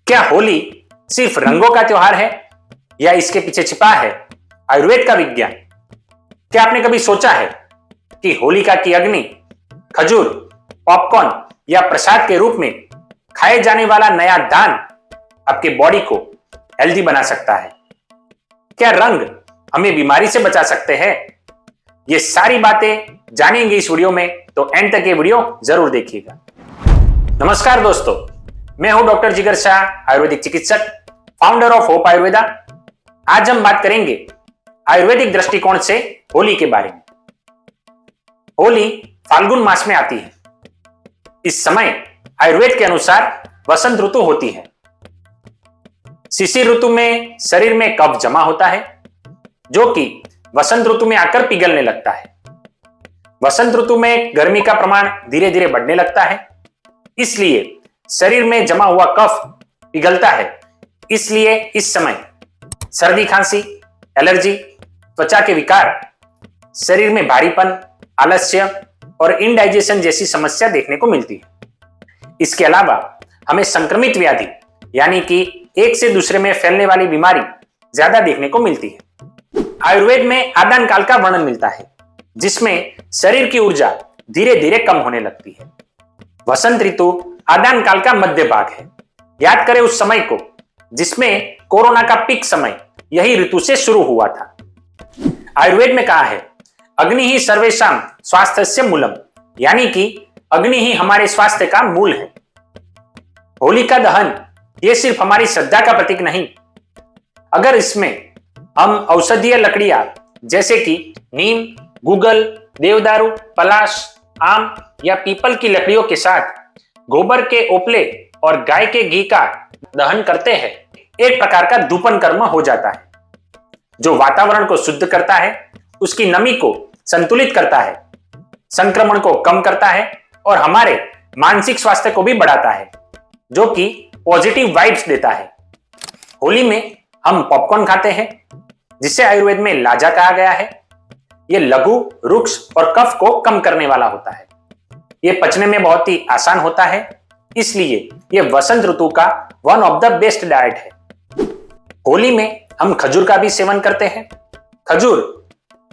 क्या होली सिर्फ रंगों का त्योहार है या इसके पीछे छिपा है आयुर्वेद का विज्ञान? क्या आपने कभी सोचा है कि होलिका की अग्नि खजूर, पॉपकॉर्न या प्रसाद के रूप में खाए जाने वाला नया दान आपके बॉडी को हेल्दी बना सकता है? क्या रंग हमें बीमारी से बचा सकते हैं? ये सारी बातें जानेंगे इस वीडियो में, तो एंड तक ये वीडियो जरूर देखिएगा। नमस्कार दोस्तों, मैं हूं डॉक्टर जिगर शाह, आयुर्वेदिक चिकित्सक, फाउंडर ऑफ होप आयुर्वेदा। आज हम बात करेंगे आयुर्वेदिक दृष्टिकोण से होली के बारे में। होली फाल्गुन मास में आती है। इस समय आयुर्वेद के अनुसार वसंत ऋतु होती है। शिशिर ऋतु में शरीर में कफ जमा होता है जो कि वसंत ऋतु में आकर पिघलने लगता है। वसंत ऋतु में गर्मी का प्रमाण धीरे धीरे बढ़ने लगता है, इसलिए शरीर में जमा हुआ कफ पिघलता है। इसलिए इस समय सर्दी, खांसी, एलर्जी, त्वचा के विकार, शरीर में भारीपन, आलस्य और इनडाइजेशन जैसी समस्या देखने को मिलती है। इसके अलावा हमें संक्रमित व्याधि यानी कि एक से दूसरे में फैलने वाली बीमारी ज्यादा देखने को मिलती है। आयुर्वेद में आदान काल का वर्णन मिलता है जिसमें शरीर की ऊर्जा धीरे धीरे कम होने लगती है। वसंत ऋतु आदान काल का मध्य भाग है। याद करें उस समय को जिसमें कोरोना का पीक समय यही ऋतु से शुरू हुआ था। आयुर्वेद में कहा है, अग्नि ही सर्वेषां स्वास्थ्यस्य मूलम, यानी कि अग्नि ही हमारे स्वास्थ्य का मूल है। होलिका दहन ये सिर्फ हमारी श्रद्धा का प्रतीक नहीं, अगर इसमें हम औषधीय लकड़ियां जैसे कि नीम, गूगल, देवदारू, पलाश, आम या पीपल की लकड़ियों के साथ गोबर के ओपले और गाय के घी का दहन करते हैं, एक प्रकार का धूपन कर्म हो जाता है जो वातावरण को शुद्ध करता है, उसकी नमी को संतुलित करता है, संक्रमण को कम करता है और हमारे मानसिक स्वास्थ्य को भी बढ़ाता है जो कि पॉजिटिव वाइब्स देता है। होली में हम पॉपकॉर्न खाते हैं जिसे आयुर्वेद में लाजा कहा गया है। यह लघु, रुक्ष और कफ को कम करने वाला होता है। यह पचने में बहुत ही आसान होता है, इसलिए यह वसंत ऋतु का one of the best diet है। होली में हम खजूर का भी सेवन करते हैं। खजूर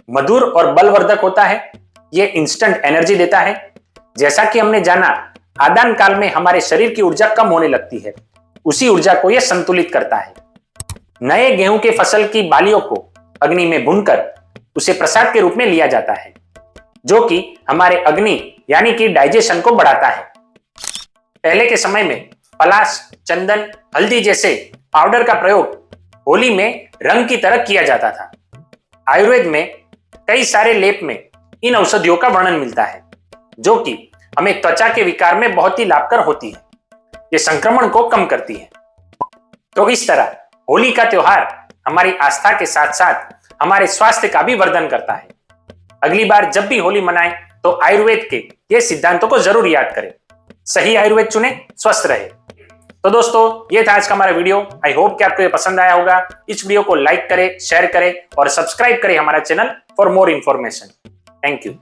मधुर और बलवर्धक होता है। यह इंस्टेंट एनर्जी देता है। जैसा कि हमने जाना, आदान काल में हमारे शरीर की ऊर्जा कम होने लगती है, उसी ऊर्जा को यह संतुलित करता है। नए गेहूं के फसल की बालियों को अग्नि में भूनकर उसे प्रसाद के रूप में लिया जाता है जो कि हमारे अग्नि यानी कि डाइजेशन को बढ़ाता है। पहले के समय में पलाश, चंदन, हल्दी जैसे पाउडर का प्रयोग होली में रंग की तरह किया जाता था। आयुर्वेद में कई सारे लेप में इन औषधियों का वर्णन मिलता है जो कि हमें त्वचा के विकार में बहुत ही लाभकर होती है। ये संक्रमण को कम करती है। तो इस तरह होली का त्योहार हमारी आस्था के साथ साथ हमारे स्वास्थ्य का भी वर्धन करता है। अगली बार जब भी होली मनाएं तो आयुर्वेद के ये सिद्धांतों को जरूर याद करें। सही आयुर्वेद चुने, स्वस्थ रहे। तो दोस्तों, ये था आज का हमारा वीडियो। आई होप कि आपको ये पसंद आया होगा। इस वीडियो को लाइक करें, शेयर करें और सब्सक्राइब करें हमारा channel for more information. Thank you.